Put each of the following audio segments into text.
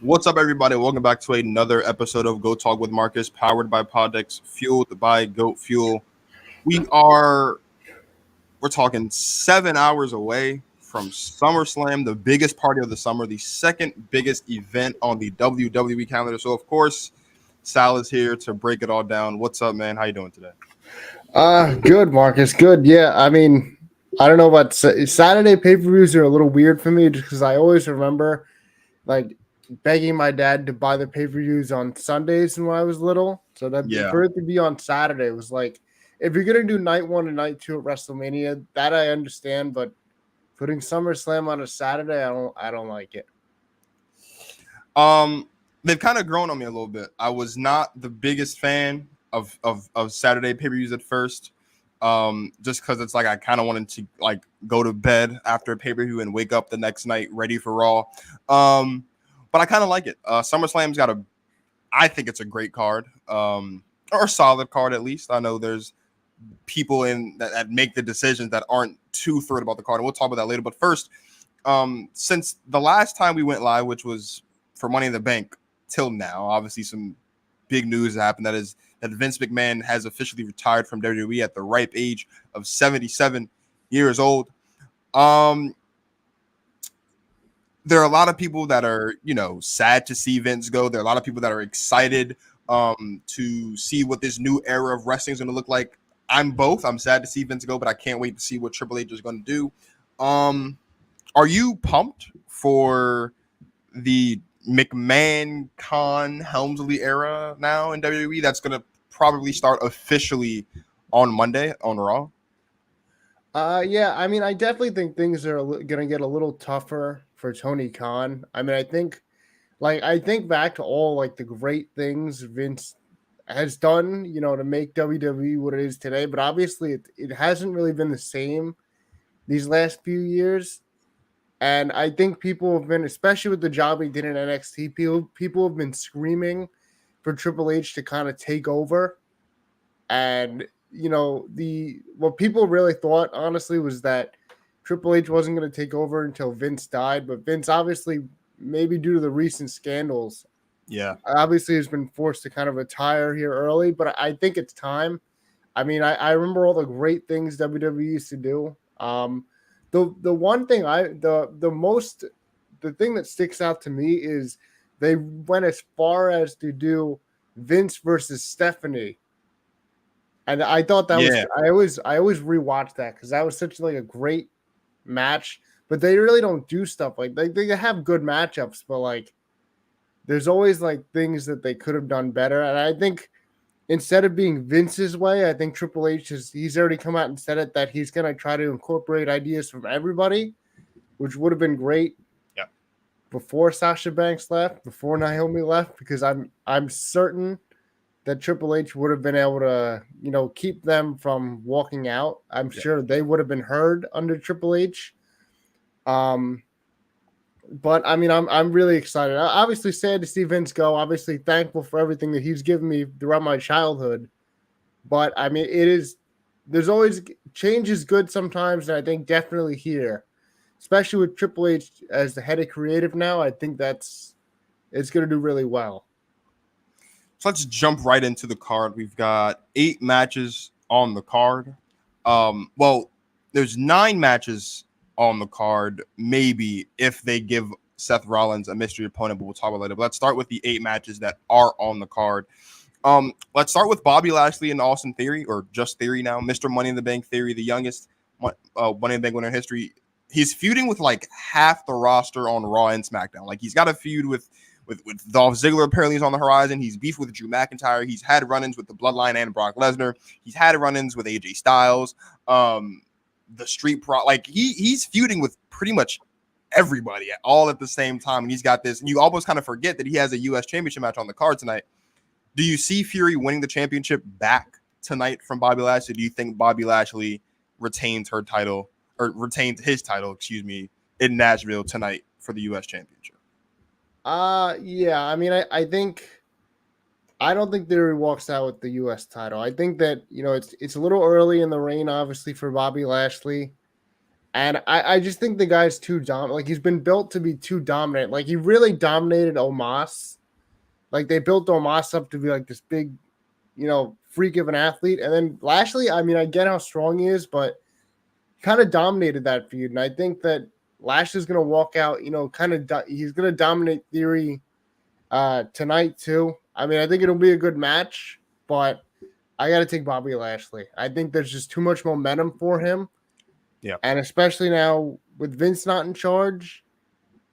What's up, everybody? Welcome back to another episode of Go Talk with Marcus, powered by Poddex, fueled by Goat Fuel. We're talking 7 hours away from SummerSlam, the biggest party of the summer, the second biggest event on the WWE calendar. So, of course, Sal is here to break it all down. What's up, man? How you doing today? Good, Marcus. Good. Yeah, I mean, I don't know about Saturday pay-per-views are a little weird for me just because I always remember like begging my dad to buy the pay-per-views on Sundays when I was little. So that Yeah. for it to be on Saturday was like, if you're gonna do night one and night two at WrestleMania, that I understand, but putting SummerSlam on a Saturday, I don't like it. They've kind of grown on me a little bit. I was not the biggest fan of Saturday pay-per-views at first. Just because it's like I kind of wanted to like go to bed after a pay-per-view and wake up the next night ready for Raw. But I kind of like it. SummerSlam's I think it's a great card, or a solid card at least. I know there's people in that make the decisions that aren't too thrilled about the card, and we'll talk about that later. But first, since the last time we went live, which was for Money in the Bank, till now, obviously some big news happened. That is that Vince McMahon has officially retired from WWE at the ripe age of 77 years old. There are a lot of people that are, sad to see Vince go. There are a lot of people that are excited to see what this new era of wrestling is going to look like. I'm both. I'm sad to see Vince go, but I can't wait to see what Triple H is going to do. Are you pumped for the McMahon Khan Helmsley era now in WWE? That's going to probably start officially on Monday on Raw. Yeah, I mean, I definitely think things are going to get a little tougher for Tony Khan. I mean, I think back to all like the great things Vince has done, to make WWE what it is today. But obviously, it hasn't really been the same these last few years. And I think people have been, especially with the job he did in NXT, people have been screaming for Triple H to kind of take over. And what people really thought, honestly, was that Triple H wasn't going to take over until Vince died. But Vince, obviously, maybe due to the recent scandals, obviously has been forced to kind of retire here early. But I think it's time. I mean, I remember all the great things WWE used to do. The one thing the thing that sticks out to me is they went as far as to do Vince versus Stephanie. And I thought that was I always rewatch that because that was such like a great match. But they really don't do stuff like they have good matchups, but like there's always like things that they could have done better. And I think instead of being Vince's way, I think Triple H he's already come out and said it that he's gonna try to incorporate ideas from everybody, which would have been great. Yeah. Before Sasha Banks left, before Naomi left, because I'm certain that Triple H would have been able to, keep them from walking out. I'm sure they would have been heard under Triple H. But I mean, I'm really excited. I'm obviously sad to see Vince go. Obviously thankful for everything that he's given me throughout my childhood. But I mean, there's always change is good sometimes, and I think definitely here, especially with Triple H as the head of creative now, I think it's going to do really well. So let's jump right into the card. We've got 8 matches on the card. Well, there's 9 matches on the card, maybe if they give Seth Rollins a mystery opponent, but we'll talk about later. But let's start with the 8 matches that are on the card. Let's start with Bobby Lashley and Austin Theory, or just Theory now, Mr. Money in the Bank Theory, the youngest Money in the Bank winner in history. He's feuding with like half the roster on Raw and SmackDown. Like he's got a feud with Dolph Ziggler. Apparently, he's on the horizon. He's beefed with Drew McIntyre. He's had run-ins with the Bloodline and Brock Lesnar. He's had run-ins with AJ Styles. The Street Pro, like he's feuding with pretty much everybody all at the same time. And he's got this. And you almost kind of forget that he has a U.S. Championship match on the card tonight. Do you see Fury winning the championship back tonight from Bobby Lashley? Do you think Bobby Lashley retains his title, in Nashville tonight for the U.S. Championship? Yeah. I mean, I don't think Theory walks out with the U.S. title. I think that, it's a little early in the reign, obviously, for Bobby Lashley. And I just think the guy's too dominant. Like, he's been built to be too dominant. Like, he really dominated Omos. Like, they built Omos up to be like this big, freak of an athlete. And then Lashley, I mean, I get how strong he is, but kind of dominated that feud. And I think that Lashley's going to walk out, he's going to dominate Theory tonight too. I mean, I think it'll be a good match, but I got to take Bobby Lashley. I think there's just too much momentum for him. Yeah. And especially now with Vince not in charge,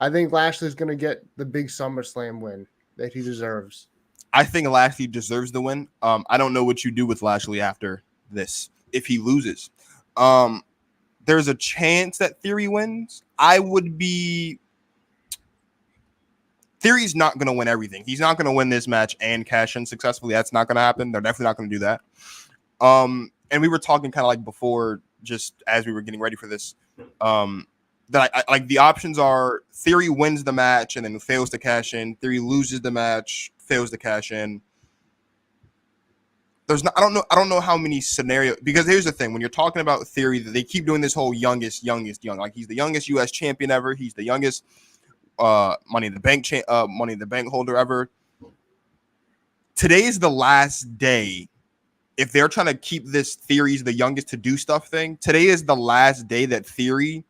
I think Lashley's going to get the big SummerSlam win that he deserves. I think Lashley deserves the win. I don't know what you do with Lashley after this if he loses. There's a chance that Theory wins. Theory's not going to win everything. He's not going to win this match and cash in successfully. That's not going to happen. They're definitely not going to do that. And we were talking kind of like before, just as we were getting ready for this, that I like the options are Theory wins the match and then fails to cash in. Theory loses the match, fails to cash in. I don't know how many scenarios, because here's the thing, when you're talking about Theory, they keep doing this whole young. Like, he's the youngest US champion ever. He's the youngest Money in the Bank holder ever. Today is the last day. If they're trying to keep this Theory's the youngest to do stuff thing, today is the last day that Theory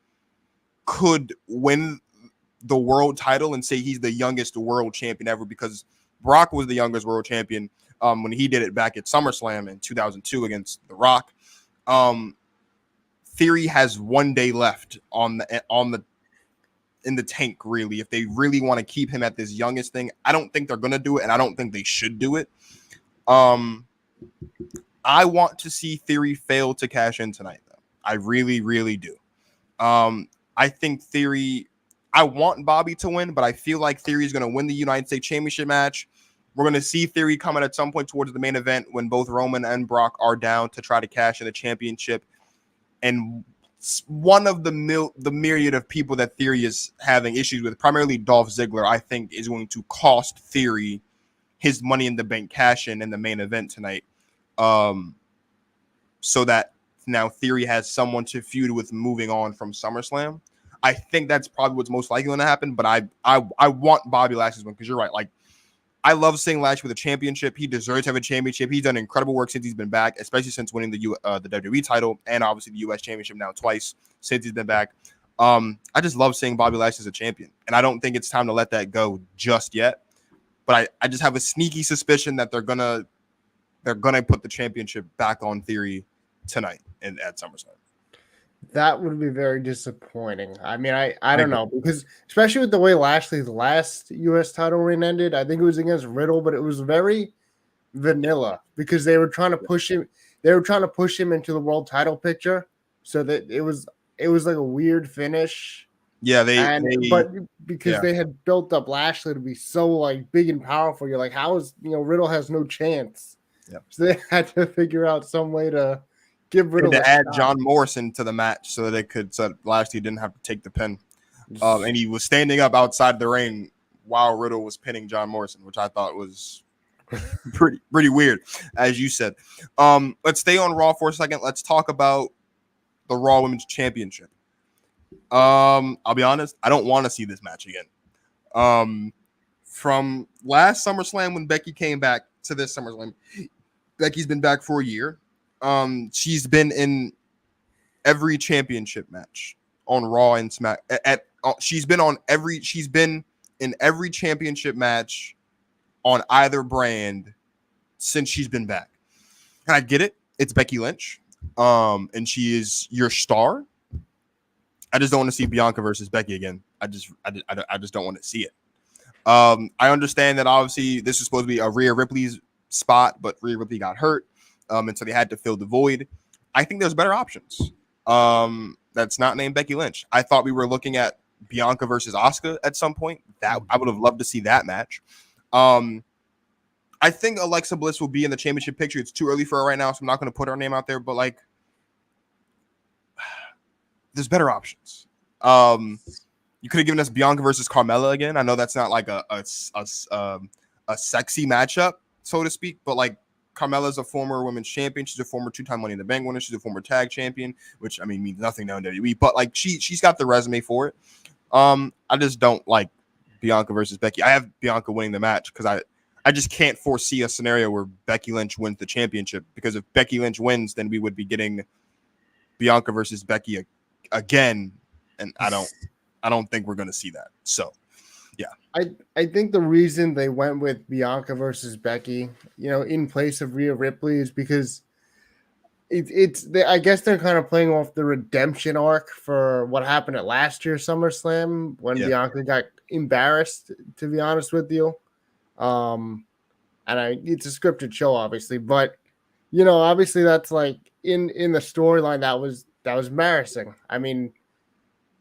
could win the world title and say he's the youngest world champion ever, because Brock was the youngest world champion when he did it back at SummerSlam in 2002 against The Rock. Theory has 1 day left in the tank, really, if they really want to keep him at this youngest thing. I don't think they're going to do it, and I don't think they should do it. I want to see Theory fail to cash in tonight, though. I really, really do. I think I want Bobby to win, but I feel like Theory is going to win the United States Championship match. We're going to see Theory coming at some point towards the main event when both Roman and Brock are down to try to cash in the championship. And one of the myriad of people that Theory is having issues with, primarily Dolph Ziggler, I think is going to cost Theory his Money in the Bank cash in the main event tonight. So that now Theory has someone to feud with moving on from SummerSlam. I think that's probably what's most likely going to happen, but I want Bobby Lashley's win, because you're right. Like, I love seeing Lashley with a championship. He deserves to have a championship. He's done incredible work since he's been back, especially since winning the WWE title and obviously the US championship now twice since he's been back. I just love seeing Bobby Lashley as a champion, and I don't think it's time to let that go just yet. But I just have a sneaky suspicion that they're gonna put the championship back on Theory tonight at SummerSlam. That would be very disappointing. I mean, I don't know, because especially with the way Lashley's last U.S. title reign ended, I think it was against Riddle, but it was very vanilla because they were trying to push him. They were trying to push him into the world title picture, so that it was like a weird finish. Yeah, but because they had built up Lashley to be so like big and powerful, you're like, how is Riddle has no chance? Yeah. So they had to figure out some way to give Riddle to add John Morrison to the match so that Lashley didn't have to take the pin. And he was standing up outside the ring while Riddle was pinning John Morrison, which I thought was pretty weird, as you said. Let's stay on Raw for a second. Let's talk about the Raw Women's Championship. I'll be honest, I don't want to see this match again. From last SummerSlam when Becky came back to this SummerSlam, Becky's been back for a year. She's been in every championship match on Raw and Smack. She's been in every championship match on either brand since she's been back. And I get it. It's Becky Lynch. And she is your star. I just don't want to see Bianca versus Becky again. I just don't want to see it. I understand that obviously this is supposed to be a Rhea Ripley's spot, but Rhea Ripley got hurt. And so they had to fill the void. I think there's better options. That's not named Becky Lynch. I thought we were looking at Bianca versus Asuka at some point. That I would have loved to see that match. I think Alexa Bliss will be in the championship picture. It's too early for her right now, so I'm not going to put her name out there. But like, there's better options. You could have given us Bianca versus Carmella again. I know that's not like a sexy matchup, so to speak, but like, Carmella's a former women's champion. She's a former 2-time Money in the Bank winner. She's a former tag champion, which I mean means nothing now in WWE. But like she's got the resume for it. I just don't like Bianca versus Becky. I have Bianca winning the match because I just can't foresee a scenario where Becky Lynch wins the championship, because if Becky Lynch wins, then we would be getting Bianca versus Becky again, and I don't think we're going to see that. So, yeah. I think the reason they went with Bianca versus Becky, in place of Rhea Ripley, is because I guess they're kind of playing off the redemption arc for what happened at last year's SummerSlam when Bianca got embarrassed, to be honest with you. And it's a scripted show, obviously, but obviously that's like in the storyline that was embarrassing. I mean,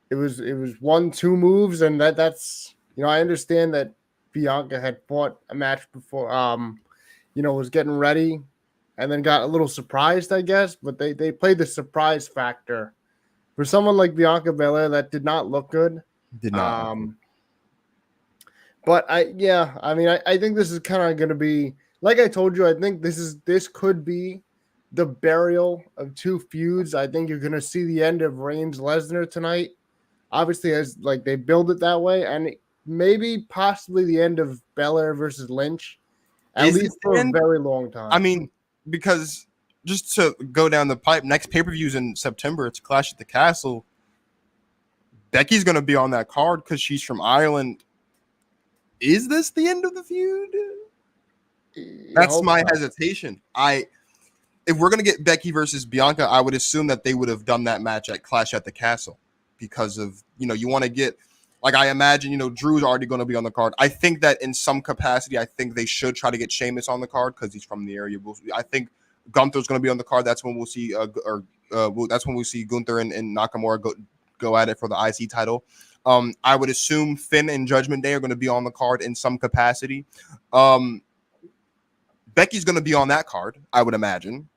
it was 1-2 moves, and that's I understand that Bianca had fought a match before, was getting ready, and then got a little surprised, I guess. But they played the surprise factor for someone like Bianca Belair that did not look good. Did not. But I think this is kind of going to be, like I told you, I think this could be the burial of two feuds. I think you're going to see the end of Reigns Lesnar tonight. Obviously, as like they build it that way, and maybe possibly the end of Belair versus Lynch, at least for a very long time. I mean, because just to go down the pipe, next pay-per-view's in September. It's Clash at the Castle. Becky's going to be on that card because she's from Ireland. Is this the end of the feud? That's my hesitation. If we're going to get Becky versus Bianca, I would assume that they would have done that match at Clash at the Castle, because of, you want to get, like, I imagine, Drew's already going to be on the card. I think that in some capacity, I think they should try to get Sheamus on the card because he's from the area. I think Gunther's going to be on the card. That's when we'll see, that's when we see Gunther and Nakamura go at it for the IC title. I would assume Finn and Judgment Day are going to be on the card in some capacity. Becky's going to be on that card, I would imagine.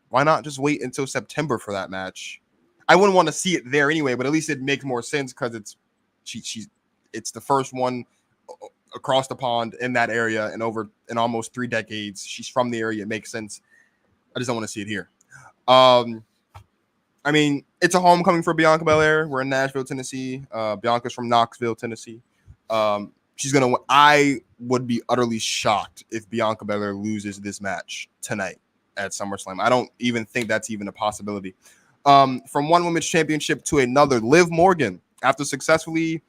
Why not just wait until September for that match? I wouldn't want to see it there anyway, but at least it makes more sense because it's the first one across the pond in that area in almost 3 decades. She's from the area. It makes sense. I just don't want to see it here. I mean, it's a homecoming for Bianca Belair. We're in Nashville, Tennessee. Bianca's from Knoxville, Tennessee. I would be utterly shocked if Bianca Belair loses this match tonight at SummerSlam. I don't even think that's even a possibility. From one women's championship to another, Liv Morgan, after successfully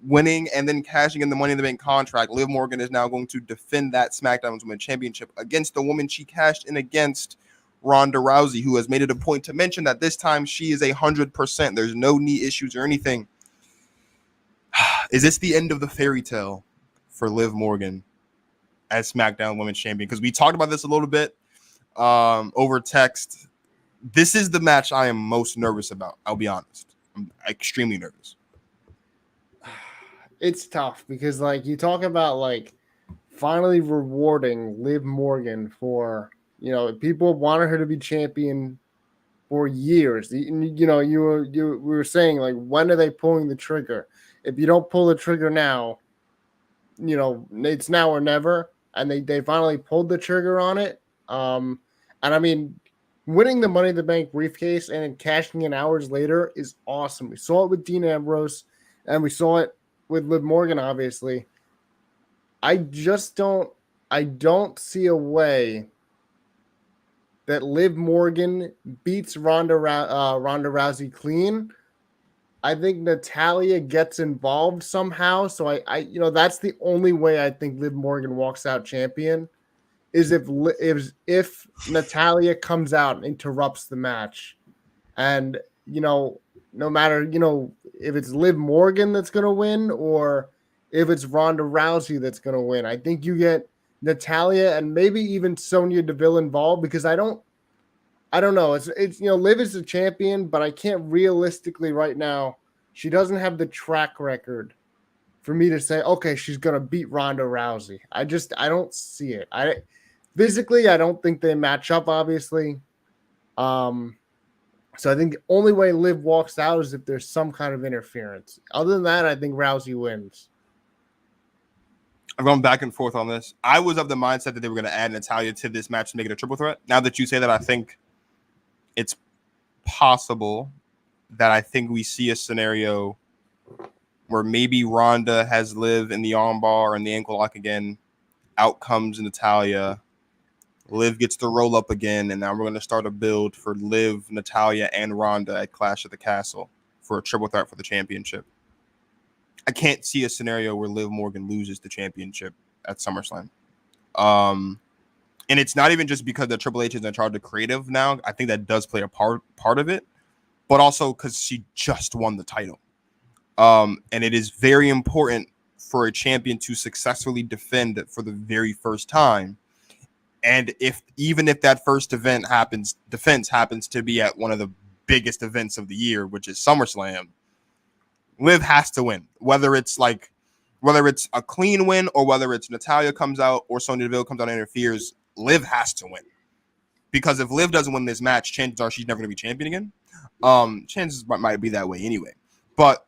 winning and then cashing in the Money in the Bank contract, Liv Morgan is now going to defend that SmackDown Women's Championship against the woman she cashed in against, Ronda Rousey, who has made it a point to mention that this time she is 100%. There's no knee issues or anything. Is this the end of the fairy tale for Liv Morgan as SmackDown Women's Champion? Because we talked about this a little bit over text. This is the match I am most nervous about. I'll be honest. I'm extremely nervous. It's tough because, like, you talk about, like, finally rewarding Liv Morgan for, people wanted her to be champion for years. We were saying, like, when are they pulling the trigger? If you don't pull the trigger now, it's now or never. And they finally pulled the trigger on it. And I mean, winning the Money in the Bank briefcase and then cashing in hours later is awesome. We saw it with Dean Ambrose, and we saw it with Liv Morgan, obviously. I don't see a way that Liv Morgan beats Ronda Rousey clean. I think Natalya gets involved somehow. So I that's the only way I think Liv Morgan walks out champion, is if Natalya comes out and interrupts the match. And, no matter, if it's Liv Morgan that's going to win or if it's Ronda Rousey that's going to win, I think you get Natalya and maybe even Sonya Deville involved, because I don't know. It's Liv is a champion, but I can't realistically right now. She doesn't have the track record for me to say, okay, she's going to beat Ronda Rousey. I don't see it. Physically, I don't think they match up, obviously. So I think the only way Liv walks out is if there's some kind of interference. Other than that, I think Rousey wins. I've gone back and forth on this. I was of the mindset that they were going to add Natalya to this match to make it a triple threat. Now that you say that, I think it's possible that I think we see a scenario where maybe Ronda has Liv in the armbar and the ankle lock again. Out comes Natalya. Liv gets the roll up again, and now we're going to start a build for Liv, Natalya, and Ronda at Clash of the Castle for a triple threat for the championship. I can't see a scenario where Liv Morgan loses the championship at SummerSlam. And it's not even just because the Triple H is in charge of creative now. I think that does play a part of it, but also because she just won the title. And it is very important for a champion to successfully defend for the very first time. And even if that first defense happens to be at one of the biggest events of the year, which is SummerSlam, Liv has to win. Whether it's a clean win or whether it's Natalya comes out or Sonya Deville comes out and interferes, Liv has to win. Because if Liv doesn't win this match, chances are she's never going to be champion again. Chances might be that way anyway. But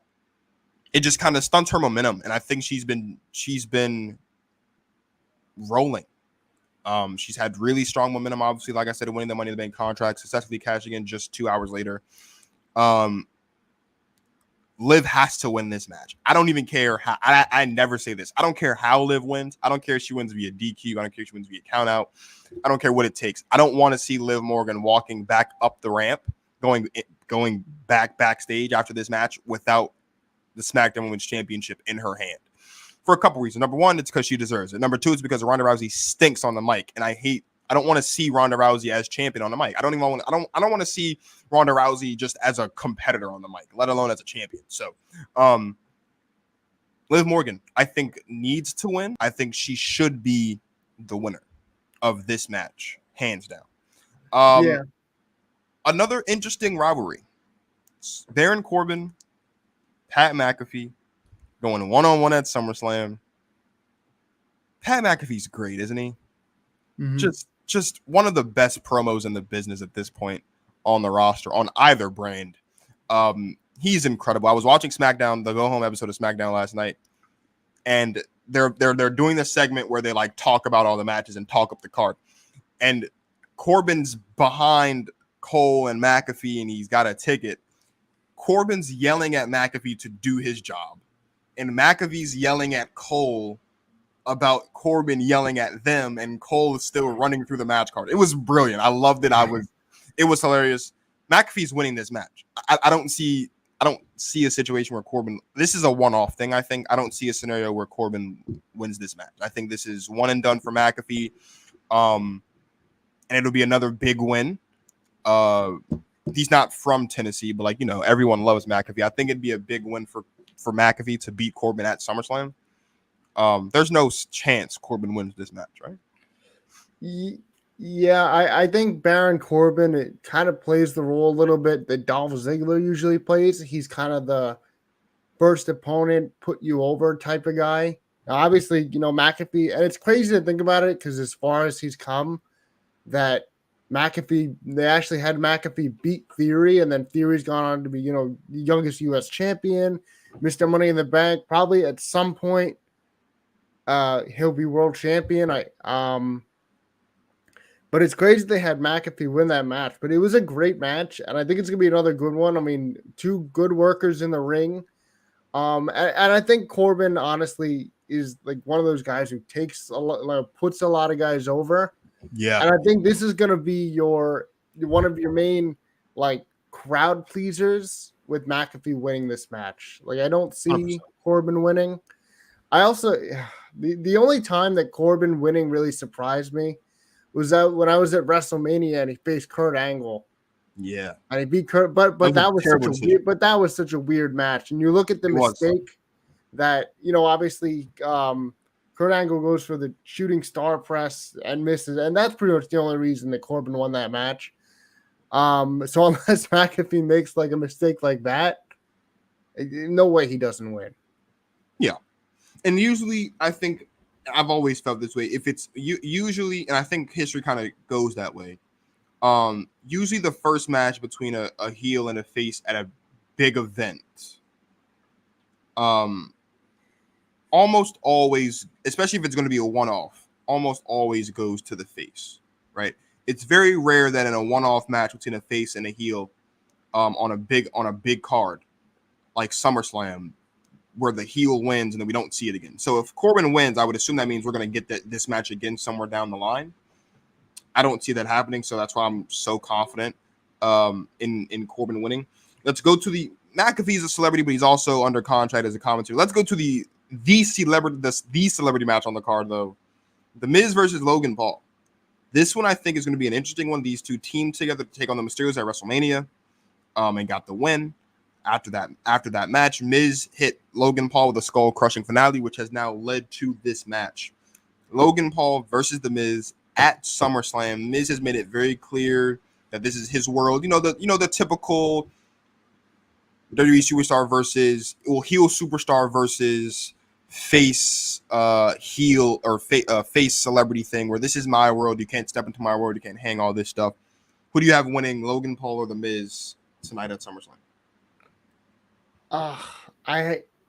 it just kind of stunts her momentum, and I think she's been rolling. She's had really strong momentum, obviously, like I said, winning the Money in the Bank contract, successfully cashing in just 2 hours later. Liv has to win this match. I don't even care how. I never say this. I don't care how Liv wins. I don't care if she wins via DQ. I don't care if she wins via count out. I don't care what it takes. I don't want to see Liv Morgan walking back up the ramp, going backstage after this match without the SmackDown Women's Championship in her hand. For a couple reasons. Number one, it's because she deserves it. Number two, it's because Ronda Rousey stinks on the mic, and I don't want to see Ronda Rousey as champion on the mic. I don't want to see Ronda Rousey just as a competitor on the mic, let alone as a champion. So, Liv Morgan, I think, needs to win. I think she should be the winner of this match, hands down. Another interesting rivalry. Baron Corbin, Pat McAfee going one-on-one at SummerSlam. Pat McAfee's great, isn't he? Mm-hmm. Just one of the best promos in the business at this point on the roster, on either brand. He's incredible. I was watching SmackDown, the Go Home episode of SmackDown last night, and they're doing this segment where they like talk about all the matches and talk up the card. And Corbin's behind Cole and McAfee, and he's got a ticket. Corbin's yelling at McAfee to do his job, and McAfee's yelling at Cole about Corbin yelling at them, and Cole is still running through the match card. It was brilliant. I loved it. It was hilarious. McAfee's winning this match. I don't see a situation where Corbin. This is a one-off thing. I think I don't see a scenario where Corbin wins this match. I think this is one and done for McAfee, and it'll be another big win. He's not from Tennessee, but everyone loves McAfee. I think it'd be a big win for McAfee to beat Corbin at SummerSlam. There's no chance Corbin wins this match, right? Yeah, I think Baron Corbin, it kind of plays the role a little bit that Dolph Ziggler usually plays. He's kind of the first opponent, put you over type of guy. Now, obviously, McAfee, and it's crazy to think about it because as far as he's come, that McAfee, they actually had McAfee beat Theory, and then Theory's gone on to be, the youngest U.S. champion, Mr. Money in the Bank. Probably at some point, he'll be world champion. But it's crazy they had McAfee win that match. But it was a great match, and I think it's gonna be another good one. I mean, two good workers in the ring. And I think Corbin honestly is like one of those guys who takes puts a lot of guys over. Yeah. And I think this is gonna be one of your main crowd pleasers with McAfee winning this match. I don't see 100%. Corbin winning. I also the only time that Corbin winning really surprised me was that when I was at WrestleMania and he faced Kurt Angle. Yeah. And he beat Kurt, but that was such a weird match. And you look at the mistake that, obviously Kurt Angle goes for the shooting star press and misses. And that's pretty much the only reason that Corbin won that match. So unless McAfee makes a mistake like that, no way he doesn't win. Yeah. And usually I think I've always felt this way. If it's usually, and I think history kind of goes that way. Usually the first match between a heel and a face at a big event, almost always, especially if it's going to be a one-off, almost always goes to the face, right? It's very rare that in a one-off match between a face and a heel, on a big card like SummerSlam, where the heel wins and then we don't see it again. So if Corbin wins, I would assume that means we're going to get this match again somewhere down the line. I don't see that happening, so that's why I'm so confident in Corbin winning. Let's go to the McAfee's a celebrity, but he's also under contract as a commentator. Let's go to the celebrity match on the card, though. The Miz versus Logan Paul. This one I think is going to be an interesting one. These two teamed together to take on the Mysterios at WrestleMania, and got the win. After that match, Miz hit Logan Paul with a skull-crushing finale, which has now led to this match. Logan Paul versus The Miz at SummerSlam. Miz has made it very clear that this is his world. The typical WWE superstar versus heel superstar versus face heel or face celebrity thing, where this is my world. You can't step into my world. You can't hang all this stuff. Who do you have winning, Logan Paul or The Miz tonight at SummerSlam?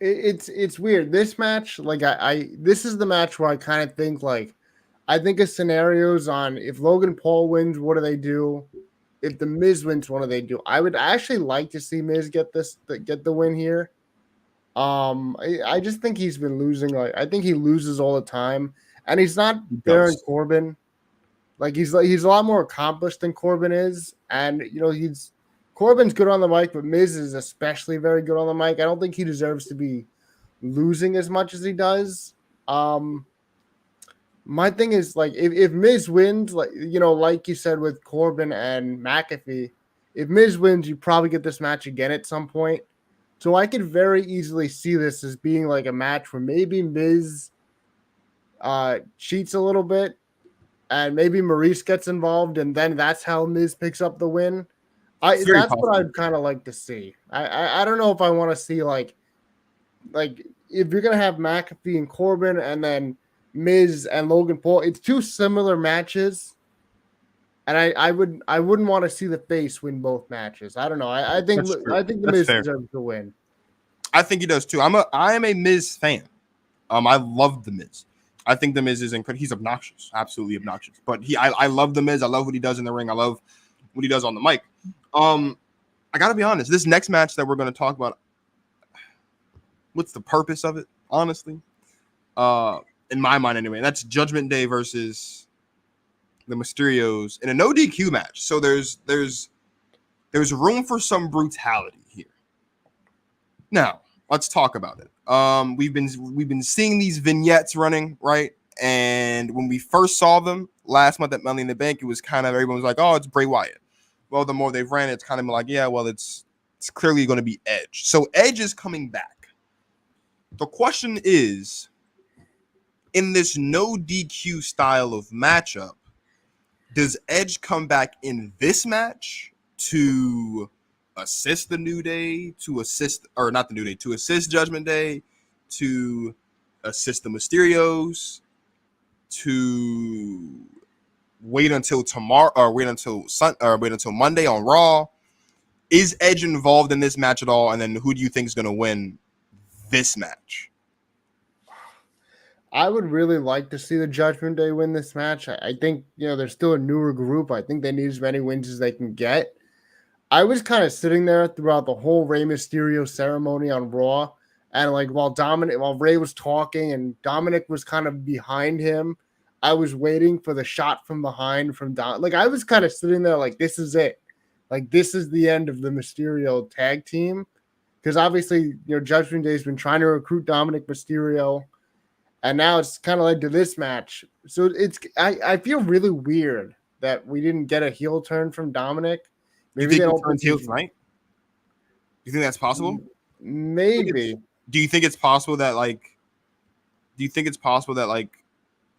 It's weird. This match, like this is the match where I kind of think like I think of scenarios on if Logan Paul wins, what do they do? If the Miz wins, what do they do? I would actually like to see Miz get the win here. I just think he's been losing. Like I think he loses all the time, and he's not Baron Corbin. Like he's a lot more accomplished than Corbin is, and Corbin's good on the mic, but Miz is especially very good on the mic. I don't think he deserves to be losing as much as he does. My thing is like if Miz wins, like you said with Corbin and McAfee, if Miz wins, you probably get this match again at some point. So I could very easily see this as being like a match where maybe Miz cheats a little bit, and maybe Maurice gets involved, and then that's how Miz picks up the win. That's possible. What I'd kind of like to see. I don't know if I want to see like if you're gonna have McAfee and Corbin and then Miz and Logan Paul, it's two similar matches, and I wouldn't want to see the face win both matches. I don't know. I think the Miz deserves to win. I think he does too. I am a Miz fan. I love the Miz. I think the Miz is incredible. He's obnoxious, absolutely obnoxious. But I love the Miz. I love what he does in the ring. I love what he does on the mic. I gotta be honest. This next match that we're going to talk about, what's the purpose of it? Honestly, in my mind, anyway, that's Judgment Day versus the Mysterios in a no DQ match. So there's room for some brutality here. Now let's talk about it. We've been seeing these vignettes running, right? And when we first saw them last month at Money in the Bank, it was kind of everyone was like, "Oh, it's Bray Wyatt." Well, the more they've ran, it's kind of like, yeah, well, it's clearly going to be Edge. So Edge is coming back. The question is, in this no DQ style of matchup, does Edge come back in this match to assist the New Day, to assist Judgment Day, to assist the Mysterios, to wait until tomorrow, or wait until Monday on Raw? Is Edge involved in this match at all? And then who do you think is going to win this match? I would really like to see the Judgment Day win this match. I think, they're still a newer group. I think they need as many wins as they can get. I was kind of sitting there throughout the whole Rey Mysterio ceremony on Raw, and like while Rey was talking and Dominic was kind of behind him, I was waiting for the shot from behind from Dom. Like I was kind of sitting there like, this is it. Like this is the end of the Mysterio tag team, because obviously Judgment Day has been trying to recruit Dominic Mysterio, and now it's kind of led to this match. So I feel really weird that we didn't get a heel turn from Dominic. Maybe they don't turn heel tonight. Do you think that's possible? Maybe. Do you think it's possible that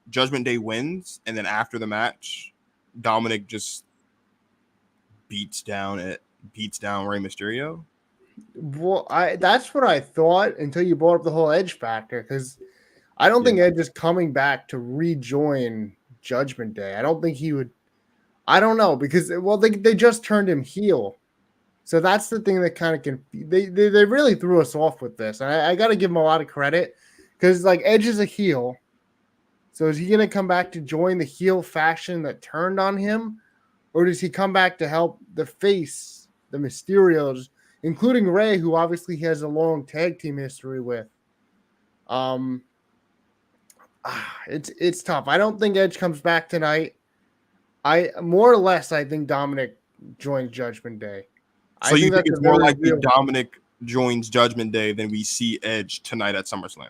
Judgment Day wins, and then after the match, Dominic just beats down Rey Mysterio? Well, that's what I thought until you brought up the whole Edge factor, because I don't think Edge is coming back to rejoin Judgment Day. I don't think he would. I don't know, because they just turned him heel, so that's the thing that kind of they really threw us off with this. And I got to give him a lot of credit, because like Edge is a heel. So is he going to come back to join the heel faction that turned on him? Or does he come back to help the face, the Mysterios, including Ray, who obviously has a long tag team history with? It's tough. I don't think Edge comes back tonight. I more or less I think Dominic joins Judgment Day. So I you think think that's it's a more very likely real. Dominic joins Judgment Day than we see Edge tonight at SummerSlam?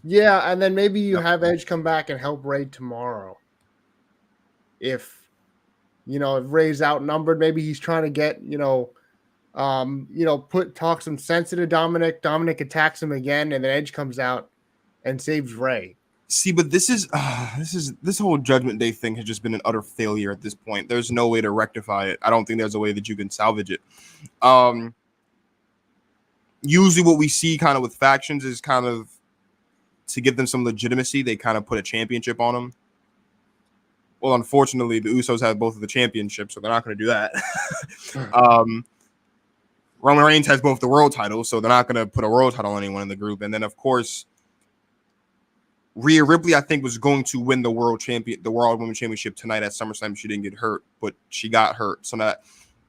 Yeah, and then maybe you Yep. have Edge come back and help Ray tomorrow. If if Ray's outnumbered, maybe he's trying to get talk some sense into Dominic. Dominic attacks him again, and then Edge comes out and saves Ray. See, but this whole Judgment Day thing has just been an utter failure at this point. There's no way to rectify it. I don't think there's a way that you can salvage it. Usually what we see kind of with factions is kind of to give them some legitimacy, they kind of put a championship on them. Well, unfortunately, the Usos have both of the championships, so they're not going to do that. Roman Reigns has both the world titles, so they're not going to put a world title on anyone in the group. And then, of course, Rhea Ripley, I think, was going to win the World Women's Championship tonight at SummerSlam. She didn't get hurt, but she got hurt. So now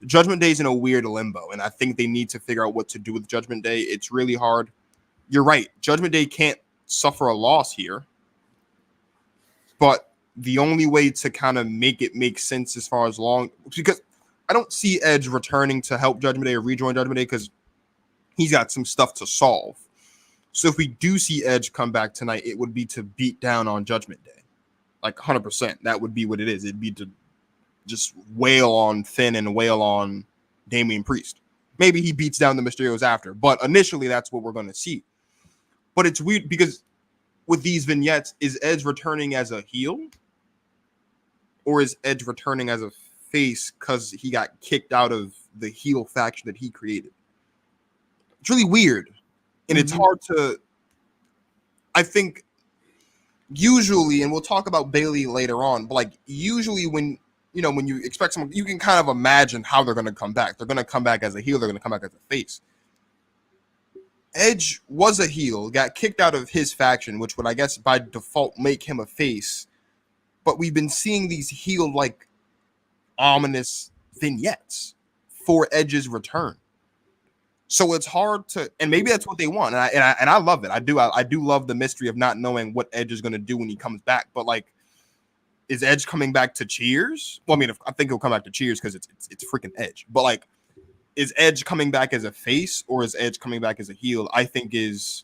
Judgment Day is in a weird limbo, and I think they need to figure out what to do with Judgment Day. It's really hard. You're right. Judgment Day can't suffer a loss here, but the only way to kind of make it make sense as far as because I don't see Edge returning to help Judgment Day or rejoin Judgment Day because he's got some stuff to solve. So if we do see Edge come back tonight, it would be to beat down on Judgment Day. Like 100%. That would be what it is. It'd be to just wail on Finn and wail on Damian Priest. Maybe he beats down the Mysterios after, but initially that's what we're going to see. But it's weird because with these vignettes, is Edge returning as a heel? Or is Edge returning as a face because he got kicked out of the heel faction that he created? It's really weird. And it's hard to, I think, usually, and we'll talk about Bayley later on, but like usually when you expect someone, you can kind of imagine how they're going to come back. They're going to come back as a heel. They're going to come back as a face. Edge was a heel, got kicked out of his faction, which would, I guess, by default make him a face. But we've been seeing these heel-like ominous vignettes for Edge's return. So it's hard to, and maybe that's what they want, and I love it. I do love the mystery of not knowing what Edge is going to do when he comes back. But like, is Edge coming back to Cheers? Well, I mean, I think he'll come back to Cheers because it's freaking Edge. But like, is Edge coming back as a face or is Edge coming back as a heel? I think is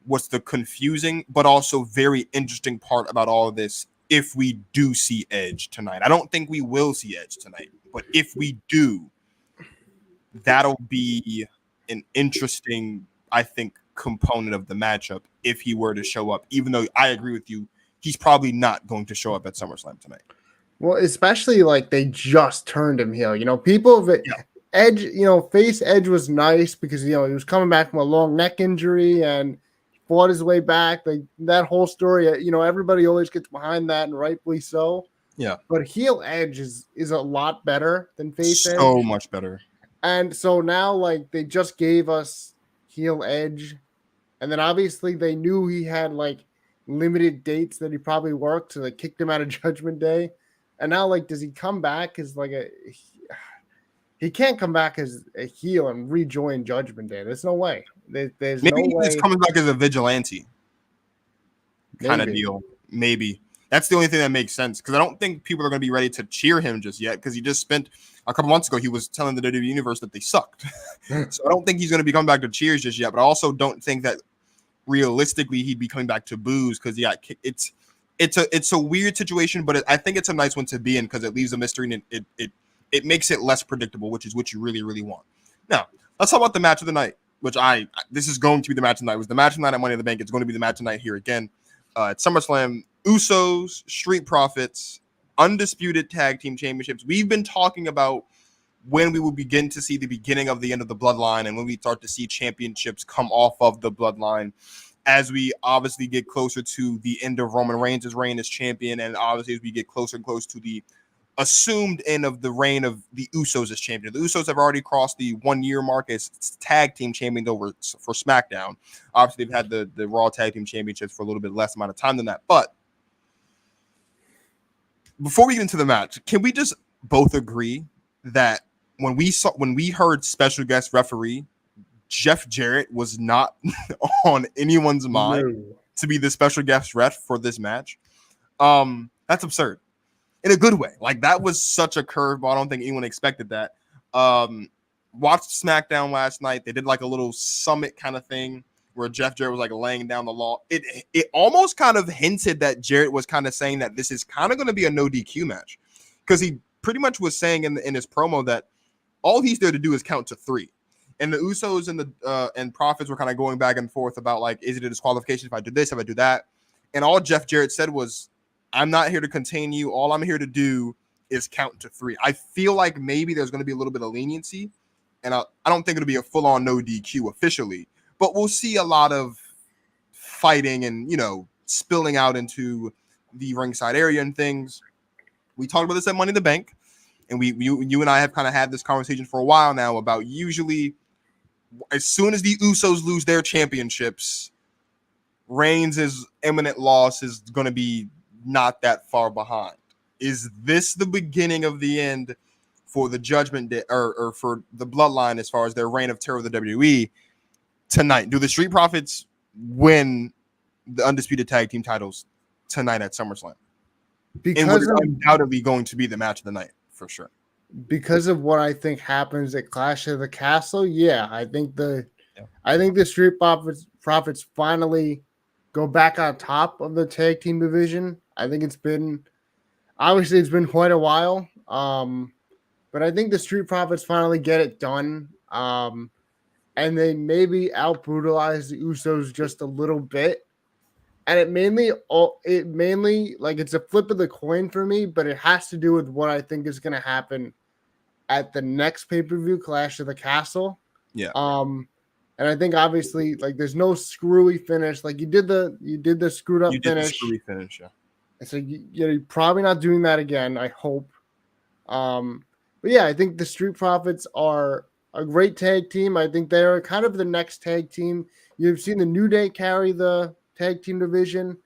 what's the confusing but also very interesting part about all of this. If we do see Edge tonight, I don't think we will see Edge tonight, but if we do, that'll be an interesting, I think, component of the matchup if he were to show up, even though I agree with you, he's probably not going to show up at SummerSlam tonight. Well, especially like they just turned him heel. People that Edge, face Edge was nice because, he was coming back from a long neck injury and fought his way back. Like that whole story, everybody always gets behind that and rightfully so. Yeah. But heel Edge is a lot better than face Edge. So much better. And so now, like, they just gave us heel Edge. And then obviously they knew he had, like, limited dates that he probably worked. So they kicked him out of Judgment Day. And now, like, does he come back as, like, he can't come back as a heel and rejoin Judgment Day. There's no way. There's maybe no way. He's coming back as a vigilante kind of deal. Maybe. That's the only thing that makes sense. Because I don't think people are going to be ready to cheer him just yet. Because he just spent a couple months ago, he was telling the WWE Universe that they sucked. So I don't think he's going to be coming back to cheers just yet. But I also don't think that realistically he'd be coming back to boos because he got kicked. It's a weird situation, but I think it's a nice one to be in because it leaves a mystery and it makes it less predictable, which is what you really, really want. Now, let's talk about the match of the night, which this is going to be the match of the night. It was the match of the night at Money in the Bank. It's going to be the match of the night here again. At SummerSlam, Usos, Street Profits, undisputed tag team championships. We've been talking about when we will begin to see the beginning of the end of the bloodline and when we start to see championships come off of the bloodline as we obviously get closer to the end of Roman Reigns' reign as champion, and obviously as we get closer and closer to the assumed end of the reign of the Usos as champion. The Usos have already crossed the 1 year mark as tag team champions over for SmackDown. Obviously, they've had the Raw tag team championships for a little bit less amount of time than that. But before we get into the match, can we just both agree that when we heard special guest referee, Jeff Jarrett was not on anyone's mind to be the special guest ref for this match? That's absurd. In a good way. Like, that was such a curveball. I don't think anyone expected that. Watched SmackDown last night. They did like a little summit kind of thing where Jeff Jarrett was like laying down the law. It almost kind of hinted that Jarrett was kind of saying that this is kind of going to be a no DQ match, because he pretty much was saying in his promo that all he's there to do is count to 3. And the Usos and the Profits were kind of going back and forth about, like, is it a disqualification if I do this, if I do that? And all Jeff Jarrett said was, I'm not here to contain you. All I'm here to do is count to 3. I feel like maybe there's going to be a little bit of leniency, and I don't think it'll be a full-on no DQ officially, but we'll see a lot of fighting and, spilling out into the ringside area and things. We talked about this at Money in the Bank, and you and I have kind of had this conversation for a while now about usually as soon as the Usos lose their championships, Reigns' imminent loss is going to be not that far behind. Is this the beginning of the end for the Judgment Day or for the Bloodline as far as their reign of terror of the WWE tonight? Do the Street Profits win the undisputed tag team titles tonight at SummerSlam? Because it's undoubtedly going to be the match of the night for sure. Because of what I think happens at Clash of the Castle, I think the Street Profits finally go back on top of the tag team division. I think it's been quite a while. But I think the Street Profits finally get it done. And they maybe out brutalize the Usos just a little bit. And it mainly like it's a flip of the coin for me, but it has to do with what I think is going to happen at the next pay-per-view, Clash of the Castle. Yeah. And I think obviously like there's no screwy finish. Like you did the screwed up finish. The screwy finish, yeah. So you're probably not doing that again, I hope. But yeah, I think the Street Profits are a great tag team. I think they're kind of the next tag team. You've seen the New Day carry the tag team division,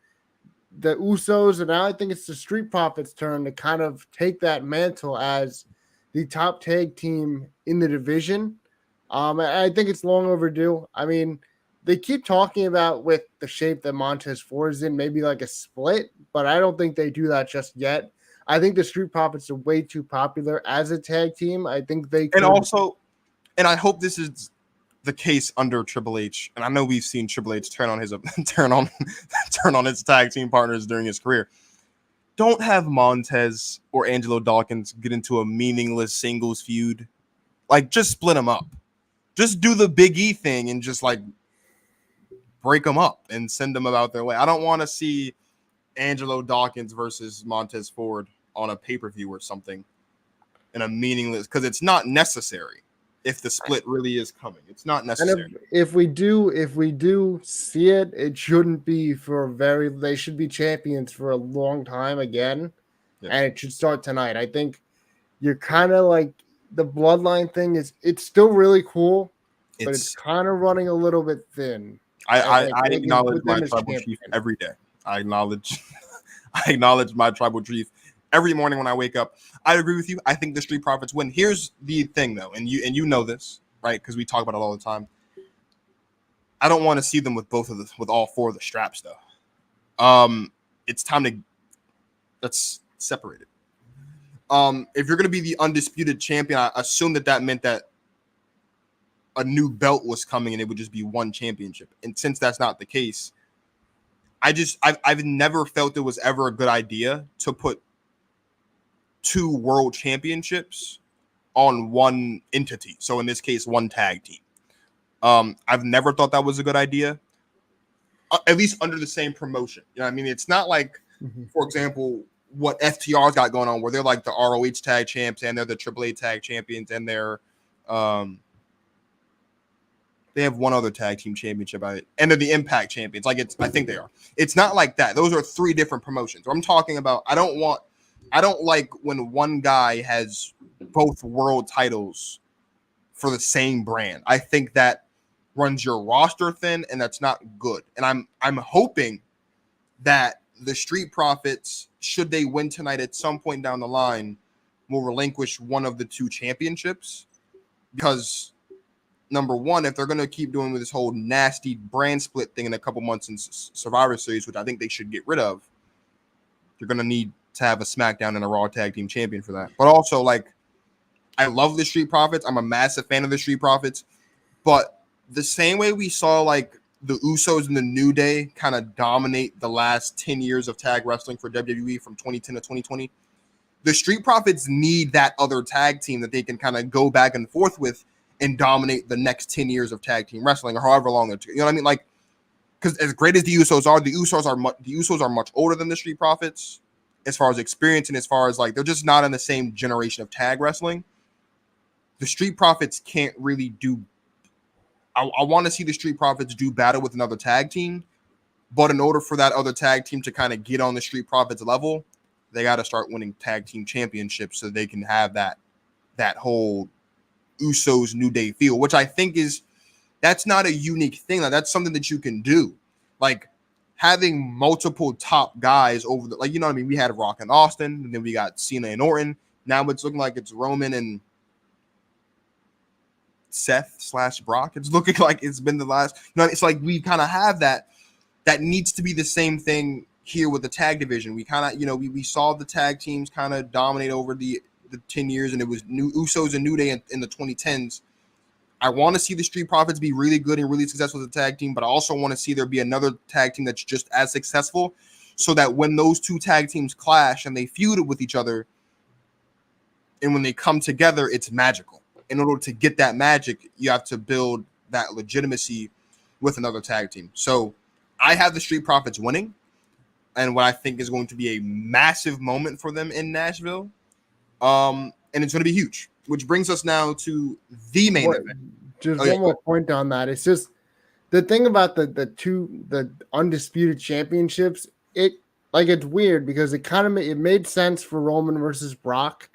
the Usos, and now I think it's the Street Profits' turn to kind of take that mantle as the top tag team in the division. I think it's long overdue. I mean, they keep talking about with the shape that Montez Ford is in, maybe like a split, but I don't think they do that just yet. I think the Street Profits are way too popular as a tag team. I think they could. And I hope this is the case under Triple H. And I know we've seen Triple H turn on his tag team partners during his career. Don't have Montez or Angelo Dawkins get into a meaningless singles feud. Like, just split them up. Just do the Big E thing and just like break them up and send them about their way. I don't want to see Angelo Dawkins versus Montez Ford on a pay-per-view or something in a meaningless, because it's not necessary. If the split really is coming, it's not necessary. And if we do see it, it shouldn't be they should be champions for a long time again. Yeah. And it should start tonight. I think you're kind of like the Bloodline thing it's still really cool, but it's kind of running a little bit thin. I acknowledge my tribal chief every day. I acknowledge my tribal chief every morning when I wake up. I agree with you. I think the Street Profits win. Here's the thing, though, and you know this, right? Because we talk about it all the time. I don't want to see them with with all 4 of the straps, though. It's time to let's separate it. If you're going to be the undisputed champion, I assume that meant that a new belt was coming and it would just be one championship. And since that's not the case, I've never felt it was ever a good idea to put 2 world championships on one entity. So in this case, one tag team. I've never thought that was a good idea, at least under the same promotion. You know what I mean? It's not like, for example, what FTR's got going on where they're like the ROH tag champs and they're the AAA tag champions and they're they have one other tag team championship and they're the Impact champions. I think they are. It's not like that. Those are 3 different promotions. I'm talking about, I don't want I don't like when one guy has both world titles for the same brand. I think that runs your roster thin, and that's not good. And I'm hoping that the Street Profits, should they win tonight at some point down the line, will relinquish one of the two championships. Because number one, if they're going to keep doing this whole nasty brand split thing in a couple months in Survivor Series, which I think they should get rid of, you're going to need to have a SmackDown and a Raw Tag Team Champion for that. But also, like, I love the Street Profits. I'm a massive fan of the Street Profits. But the same way we saw, like, the Usos and the New Day kind of dominate the last 10 years of tag wrestling for WWE from 2010 to 2020, the Street Profits need that other tag team that they can kind of go back and forth with and dominate the next 10 years of tag team wrestling, or however long it, you know what I mean? Like, because as great as the Usos are much older than the Street Profits as far as experience, and as far as, like, they're just not in the same generation of tag wrestling. The Street Profits can't really do. I want to see the Street Profits do battle with another tag team, but in order for that other tag team to kind of get on the Street Profits level, they got to start winning tag team championships so they can have that whole Usos New Day feel, which I think that's not a unique thing. Like, that's something that you can do. Like, having multiple top guys over the, like, you know what I mean? We had Rock and Austin, and then we got Cena and Orton. Now it's looking like it's Roman and Seth/Brock. It's looking like it's been the last, you know, it's like we kind of have that needs to be the same thing here with the tag division. We kind of, you know, we saw the tag teams kind of dominate over the 10 years, and it was Usos and New Day in the 2010s. I want to see the Street Profits be really good and really successful as a tag team, but I also want to see there be another tag team that's just as successful, so that when those two tag teams clash and they feud with each other, and when they come together, it's magical. In order to get that magic, you have to build that legitimacy with another tag team. So I have the Street Profits winning, and what I think is going to be a massive moment for them in Nashville. And it's going to be huge, which brings us now to the main event. Just one more point on that. It's just the thing about the undisputed championships. It's weird because it made sense for Roman versus Brock.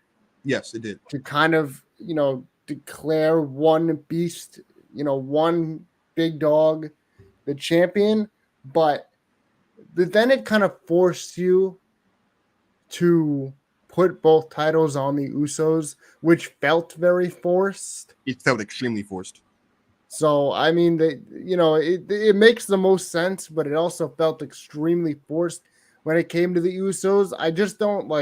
Yes, it did. To kind of, you know, declare one beast, you know, one big dog, the champion, but then it kind of forced you to put both titles on the Usos, which felt very forced. It felt extremely forced. So, I mean, it makes the most sense, but it also felt extremely forced when it came to the Usos. I just don't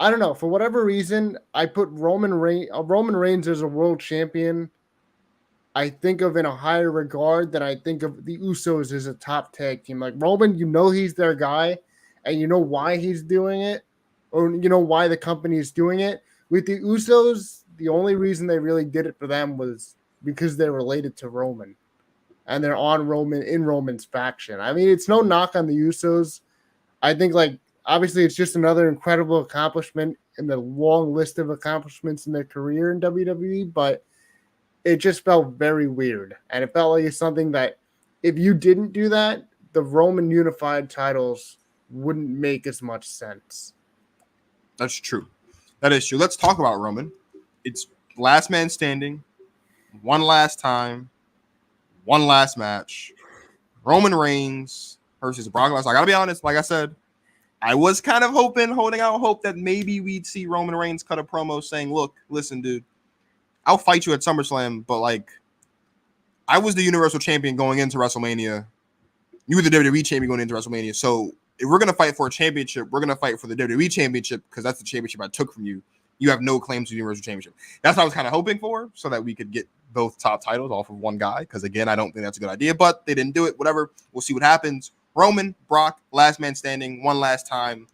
I don't know. For whatever reason, I put Roman Reigns as a world champion. I think of in a higher regard than I think of the Usos as a top tag team. Like, Roman, you know he's their guy, and you know why he's doing it, or you know why the company is doing it. With the Usos, the only reason they really did it for them was because they're related to Roman, and they're on Roman's faction. I mean, it's no knock on the Usos. I think, obviously, it's just another incredible accomplishment in the long list of accomplishments in their career in WWE, but it just felt very weird. And it felt like it's something that if you didn't do that, the Roman unified titles wouldn't make as much sense. That's true. That is true. Let's talk about Roman. It's last man standing, one last time, one last match. Roman Reigns versus Brock Lesnar. I got to be honest, like I said, I was kind of holding out hope that maybe we'd see Roman Reigns cut a promo saying, look, listen, dude, I'll fight you at SummerSlam, but I was the Universal Champion going into WrestleMania. You were the WWE Champion going into WrestleMania. So if we're going to fight for a championship, we're going to fight for the WWE Championship because that's the championship I took from you. You have no claim to the Universal Championship. That's what I was kind of hoping for, so that we could get both top titles off of one guy. Because, again, I don't think that's a good idea, but they didn't do it. Whatever. We'll see what happens. Roman, Brock, last man standing, one last time.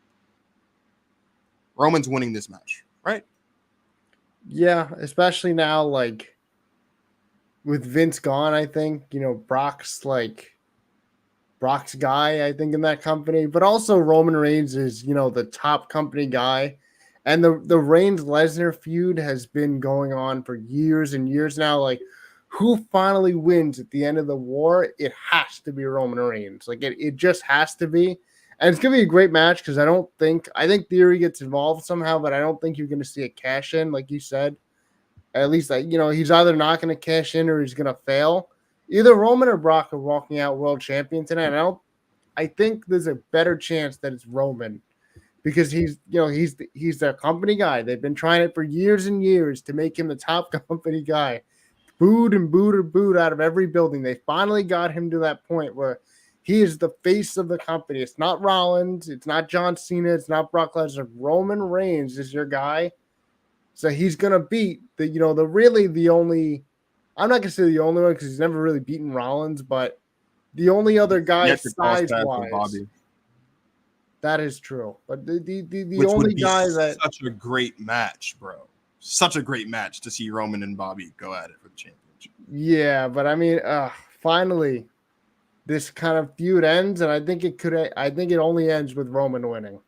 Roman's winning this match, right? Yeah, especially now, with Vince gone, I think, Brock's guy, I think, in that company. But also Roman Reigns is, the top company guy. And the Reigns-Lesnar feud has been going on for years and years now. Who finally wins at the end of the war? It has to be Roman Reigns. It just has to be. And it's gonna be a great match because I think Theory gets involved somehow, but I don't think you're gonna see a cash in, like you said. At least, he's either not gonna cash in or he's gonna fail. Either Roman or Brock are walking out world champion tonight. I think there's a better chance that it's Roman because he's the company guy. They've been trying it for years and years to make him the top company guy. Booed and booed and booed out of every building. They finally got him to that point where he is the face of the company. It's not Rollins. It's not John Cena. It's not Brock Lesnar. Roman Reigns is your guy. So he's gonna beat the only. I'm not gonna say the only one because he's never really beaten Rollins, but the only other guy size wise. Bobby. That is true, but the Which only would be guy that such a great match, bro. Such a great match to see Roman and Bobby go at it for the championship. Yeah, but I mean, finally, this kind of feud ends, and I think it only ends with Roman winning.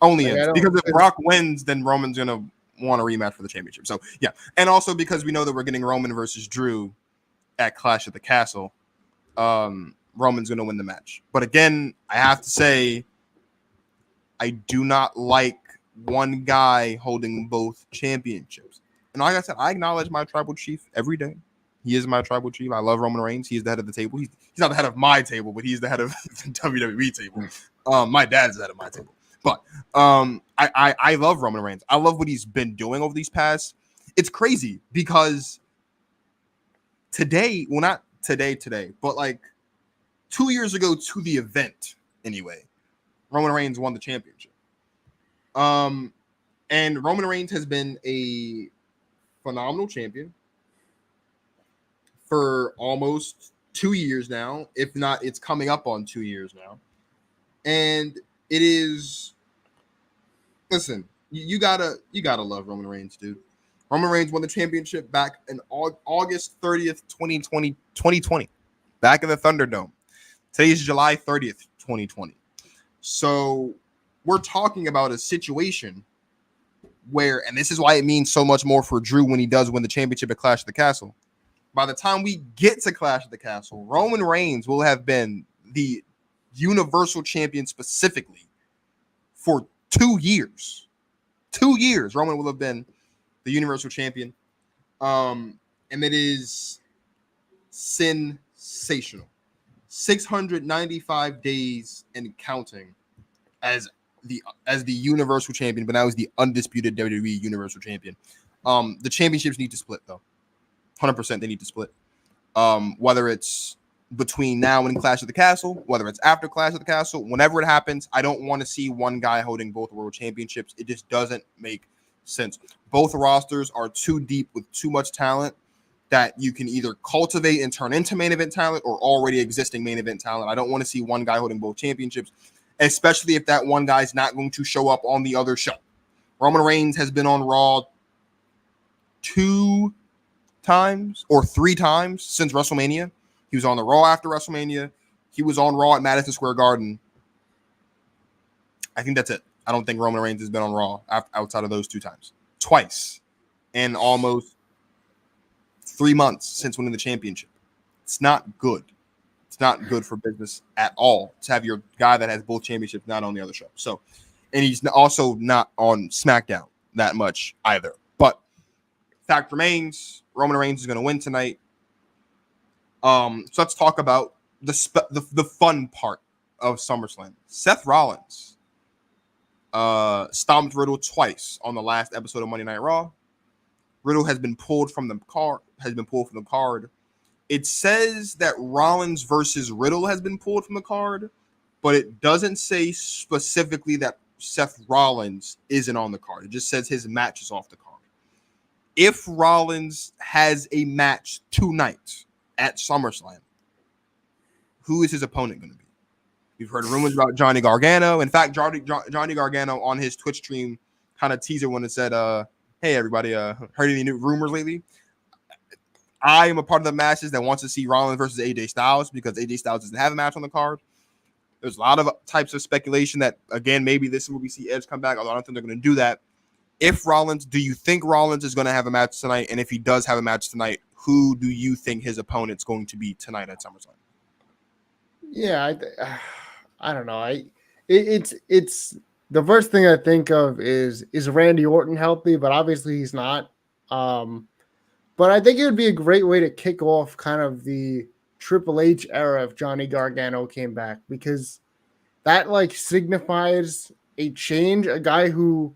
Only ends because if Brock wins, then Roman's gonna want a rematch for the championship. So yeah, and also because we know that we're getting Roman versus Drew at Clash at the Castle, Roman's gonna win the match. But again, I have to say, I do not like one guy holding both championships. And like I said, I acknowledge my tribal chief every day. He is my tribal chief. I love Roman Reigns. He's the head of the table. He's not the head of my table, but he's the head of the WWE table. My dad's the head of my table. But I love Roman Reigns. I love what he's been doing over these past. It's crazy because today, well, not today, but like 2 years ago to the event anyway, Roman Reigns won the championship. And Roman Reigns has been a phenomenal champion for almost 2 years now. If not, it's coming up on 2 years now. And it is, listen, you gotta love Roman Reigns, dude. Roman Reigns won the championship back in August 30th, 2020, back in the Thunderdome. Today's July 30th, 2020. So we're talking about a situation where, and this is why it means so much more for Drew when he does win the championship at Clash of the Castle. By the time we get to Clash of the Castle, Roman Reigns will have been the Universal Champion specifically for 2 years. 2 years, Roman will have been the Universal Champion. And it is sensational. 695 days and counting as the Universal Champion, but now he's the undisputed WWE Universal Champion. The championships need to split though. 100% they need to split. Whether it's between now and Clash of the Castle, whether it's after Clash of the Castle, whenever it happens, I don't want to see one guy holding both world championships. It just doesn't make sense. Both rosters are too deep with too much talent that you can either cultivate and turn into main event talent or already existing main event talent. I don't want to see one guy holding both championships, especially if that one guy's not going to show up on the other show. Roman Reigns has been on Raw 2 times or 3 times since WrestleMania. He was on the Raw after WrestleMania. He was on Raw at Madison Square Garden. I think that's it. I don't think Roman Reigns has been on Raw outside of those 2 times. Twice in almost 3 months since winning the championship. It's not good. It's not good for business at all to have your guy that has both championships not on the other show. So, and he's also not on SmackDown that much either. But fact remains, Roman Reigns is going to win tonight. So let's talk about the fun part of SummerSlam. Seth Rollins stomped Riddle twice on the last episode of Monday Night Raw. Riddle has been pulled from the card. It says that Rollins versus Riddle has been pulled from the card, but it doesn't say specifically that Seth Rollins isn't on the card. It just says his match is off the card. If Rollins has a match tonight at SummerSlam, who is his opponent going to be? We've heard rumors about Johnny Gargano. In fact, Johnny Gargano on his Twitch stream kind of teaser when it said, hey, everybody, heard any new rumors lately? I am a part of the masses that wants to see Rollins versus AJ Styles because AJ Styles doesn't have a match on the card. There's a lot of types of speculation that, again, maybe this is where we see Edge come back, although I don't think they're going to do that. Do you think Rollins is going to have a match tonight? And if he does have a match tonight, who do you think his opponent's going to be tonight at SummerSlam? Yeah, I don't know. It's the first thing I think of is Randy Orton healthy, but obviously he's not. But I think it would be a great way to kick off kind of the Triple H era if Johnny Gargano came back, because that like signifies a change, a guy who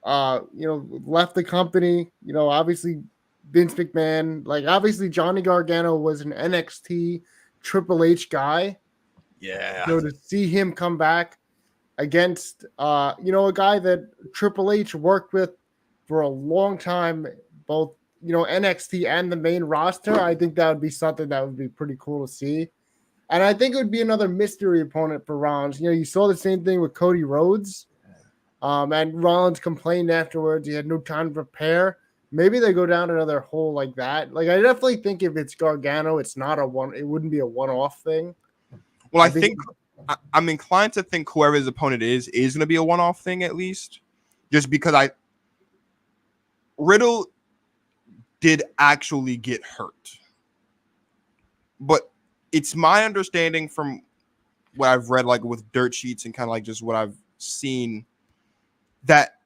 left the company, obviously Vince McMahon, like obviously Johnny Gargano was an NXT Triple H guy. Yeah. To see him come back against a guy that Triple H worked with for a long time, both NXT and the main roster, I think that would be something that would be pretty cool to see. And I think it would be another mystery opponent for Rollins. You saw the same thing with Cody Rhodes. And Rollins complained afterwards he had no time to prepare. Maybe they go down another hole like that. Like, I definitely think if it's Gargano, it wouldn't be a one-off thing. Well, I think I'm inclined to think whoever his opponent is going to be a one-off thing at least, just because Riddle did actually get hurt, but it's my understanding from what I've read, like with dirt sheets and kind of like just what I've seen, that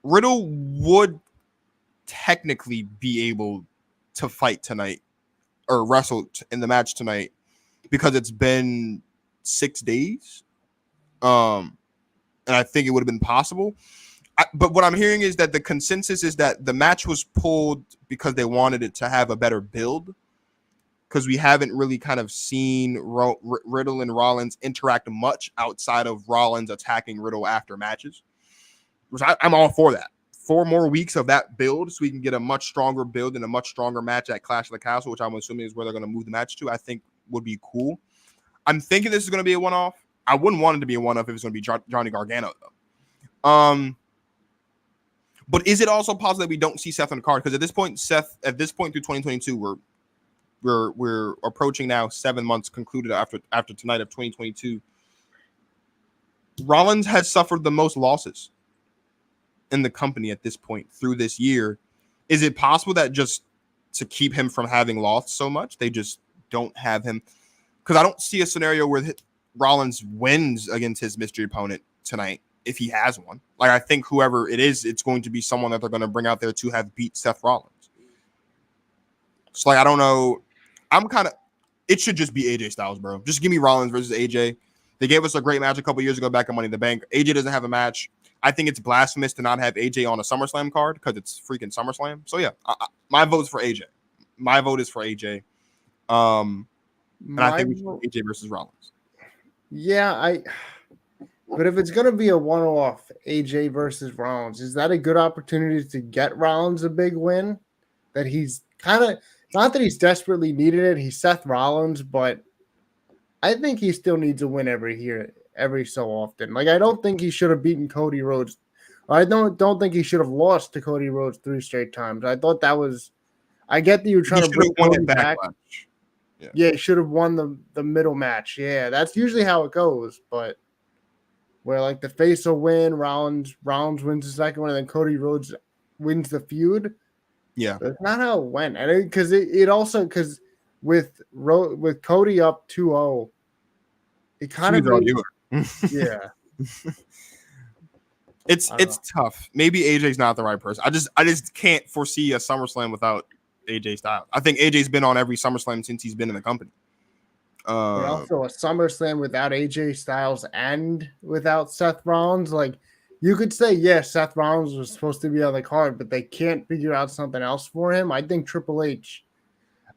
Riddle would technically be able to fight tonight or wrestle in the match tonight because it's been 6 days. And I think it would have been possible. But what I'm hearing is that the consensus is that the match was pulled because they wanted it to have a better build, because we haven't really kind of seen Riddle and Rollins interact much outside of Rollins attacking Riddle after matches, which I'm all for that. 4 more weeks of that build so we can get a much stronger build and a much stronger match at Clash of the Castle, which I'm assuming is where they're going to move the match to, I think would be cool. I'm thinking this is going to be a one-off. I wouldn't want it to be a one-off if it's going to be Johnny Gargano, though. But is it also possible that we don't see Seth on the card? Because at this point through 2022, we're approaching now 7 months concluded after tonight of 2022. Rollins has suffered the most losses in the company at this point through this year. Is it possible that just to keep him from having lost so much, they just don't have him? Because I don't see a scenario where Rollins wins against his mystery opponent tonight if he has one. Like, I think whoever it is, it's going to be someone that they're going to bring out there to have beat Seth Rollins. So, like, I don't know. It should just be AJ Styles, bro. Just give me Rollins versus AJ. They gave us a great match a couple years ago back in Money in the Bank. AJ doesn't have a match. I think it's blasphemous to not have AJ on a SummerSlam card because it's freaking SummerSlam. So, yeah, my vote's for AJ. My vote is for AJ. And I think we should AJ versus Rollins. Yeah, but if it's going to be a one-off AJ versus Rollins, is that a good opportunity to get Rollins a big win? That he's kind of, not that he's desperately needed it. He's Seth Rollins, but I think he still needs a win every so often. Like, I don't think he should have beaten Cody Rhodes. I don't think he should have lost to Cody Rhodes 3 straight times. I thought that was, I get that you were trying to bring Cody back. Yeah, he should have won the middle match. Yeah, that's usually how it goes, but where like the face will win, Rollins wins the second one, and then Cody Rhodes wins the feud. Yeah, that's not how it went. And because it also, because with Cody up 2-0, it kind of yeah. It's tough. Maybe AJ's not the right person. I just can't foresee a SummerSlam without AJ Styles. I think AJ's been on every SummerSlam since he's been in the company. But also a SummerSlam without AJ Styles and without Seth Rollins, like, you could say, yes, Seth Rollins was supposed to be on the card, but they can't figure out something else for him. I think Triple H,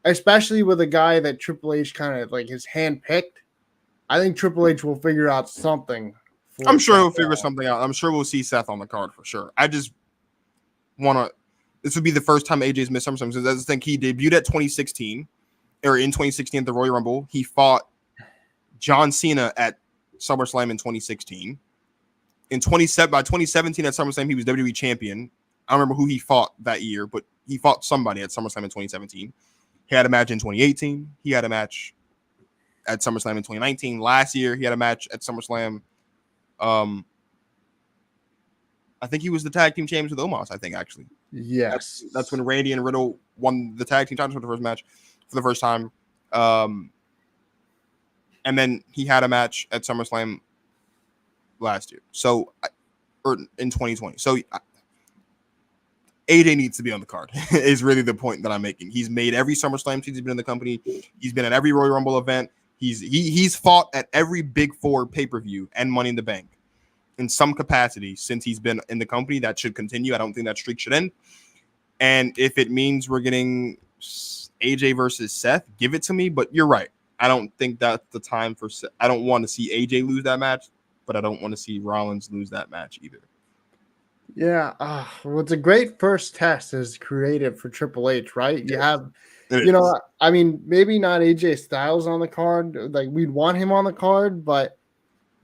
especially with a guy that Triple H kind of like his handpicked, I think Triple H will figure out something. I'm sure he'll figure something out. I'm sure we'll see Seth on the card for sure. I just want to. This would be the first time AJ's missed SummerSlam. So I think he debuted at 2016. Or in 2016 at the Royal Rumble. He fought John Cena at SummerSlam in 2016. By 2017 at SummerSlam, he was WWE champion. I don't remember who he fought that year, but he fought somebody at SummerSlam in 2017. He had a match in 2018. He had a match at SummerSlam in 2019. Last year, he had a match at SummerSlam. I think he was the tag team champions with Omos, I think, actually. Yes. That's when Randy and Riddle won the tag team titles for the first match. For the first time. And And then he had a match at SummerSlam last year. So, or in 2020. So AJ needs to be on the card is really the point that I'm making. He's made every SummerSlam since he's been in the company. He's been at every Royal Rumble event. He's fought at every Big Four pay-per-view and Money in the Bank in some capacity since he's been in the company. That should continue. I don't think that streak should end. And if it means we're getting AJ versus Seth, give it to me. But you're right. I don't think that's the time for Seth. I don't want to see AJ lose that match, but I don't want to see Rollins lose that match either. Yeah, well, it's a great first test as creative for Triple H, right? You have, I mean, maybe not AJ Styles on the card. Like, we'd want him on the card, but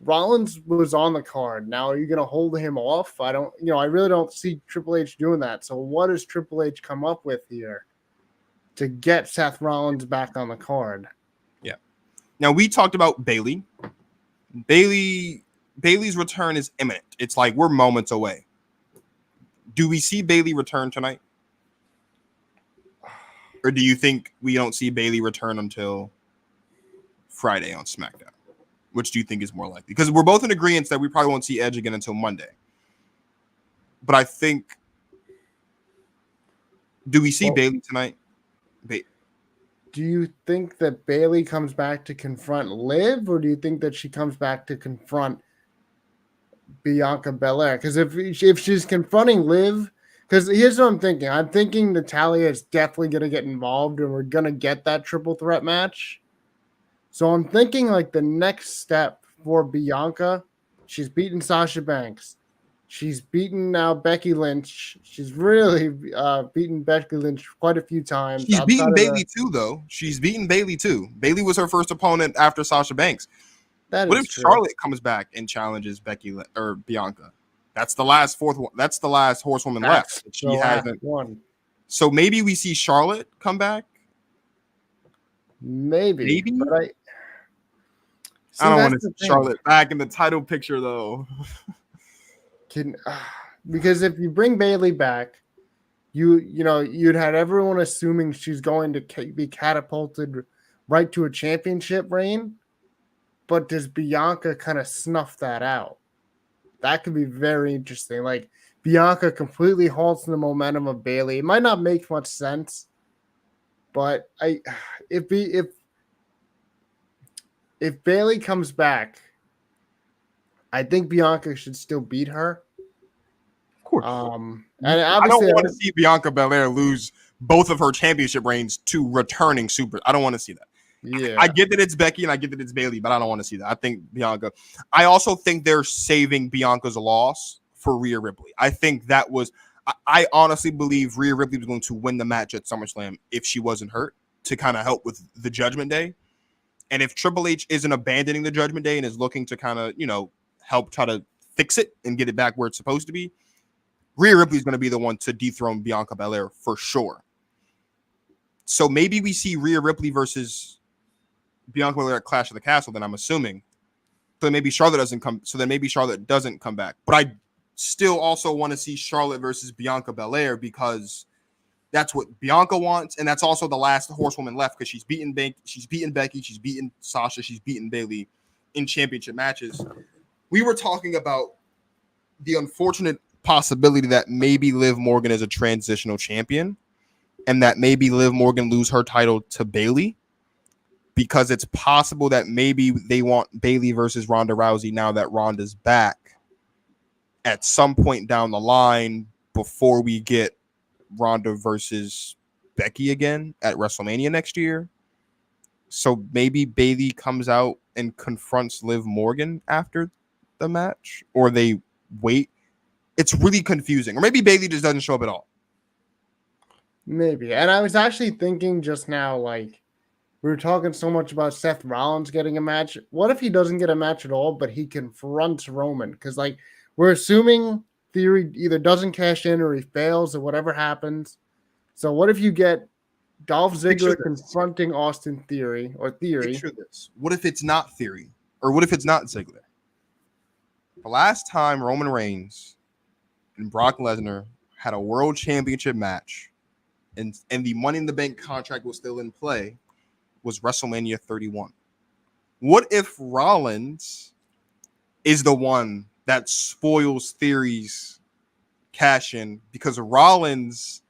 Rollins was on the card. Now, are you going to hold him off? I really don't see Triple H doing that. So what does Triple H come up with here to get Seth Rollins back on the card? Yeah. Now, we talked about Bayley. Bayley's return is imminent. It's like we're moments away. Do we see Bayley return tonight? Or do you think we don't see Bayley return until Friday on SmackDown? Which do you think is more likely? Because we're both in agreement that we probably won't see Edge again until Monday. But I think, do we see Bayley tonight? Do you think that Bayley comes back to confront Liv, or do you think that she comes back to confront Bianca Belair? Because if she's confronting Liv, because here's what I'm thinking. I'm thinking Natalya is definitely going to get involved, and we're going to get that triple threat match. So I'm thinking like the next step for Bianca, she's beaten Sasha Banks. She's beaten now Becky Lynch. She's really beaten Becky Lynch quite a few times. She's beaten Bayley too, though. She's beaten Bayley too. Bayley was her first opponent after Sasha Banks. What if Charlotte comes back and challenges Becky or Bianca? That's the last That's the last horsewoman left. She hasn't won. So maybe we see Charlotte come back. Maybe. But I don't want to see Charlotte back in the title picture, though. Because if you bring Bayley back, you'd have everyone assuming she's going to be catapulted right to a championship reign. But does Bianca kind of snuff that out? That could be very interesting. Like, Bianca completely halts the momentum of Bayley. It might not make much sense, but if Bayley comes back, I think Bianca should still beat her. Of course. And I don't want to see Bianca Belair lose both of her championship reigns to returning super. I don't want to see that. Yeah, I get that it's Becky and I get that it's Bayley, but I don't want to see that. I think Bianca. I also think they're saving Bianca's loss for Rhea Ripley. I think that was. I honestly believe Rhea Ripley was going to win the match at SummerSlam if she wasn't hurt to kind of help with the Judgment Day. And if Triple H isn't abandoning the Judgment Day and is looking to kind of, help try to fix it and get it back where it's supposed to be, Rhea Ripley is going to be the one to dethrone Bianca Belair for sure. So maybe we see Rhea Ripley versus Bianca Belair at Clash of the Castle, then I'm assuming. So maybe Charlotte doesn't come. So then maybe Charlotte doesn't come back. But I still also want to see Charlotte versus Bianca Belair because that's what Bianca wants, and that's also the last horsewoman left because she's beaten Becky, she's beaten Sasha, she's beaten Bayley in championship matches. We were talking about the unfortunate possibility that maybe Liv Morgan is a transitional champion and that maybe Liv Morgan lose her title to Bayley because it's possible that maybe they want Bayley versus Ronda Rousey now that Ronda's back at some point down the line before we get Ronda versus Becky again at WrestleMania next year. So maybe Bayley comes out and confronts Liv Morgan after the match, or they wait. It's really confusing. Or maybe Bayley just doesn't show up at all. Maybe. And I was actually thinking just now, like, we were talking so much about Seth Rollins getting a match. What if he doesn't get a match at all, but he confronts Roman? Because, like, we're assuming Theory either doesn't cash in or he fails or whatever happens. So what if you get Dolph Ziggler confronting Austin Theory or Theory? Picture this. What if it's not Theory? Or what if it's not Ziggler? The last time Roman Reigns and Brock Lesnar had a world championship match and the Money in the Bank contract was still in play was WrestleMania 31. What if Rollins is the one that spoils Theory's cash in because Rollins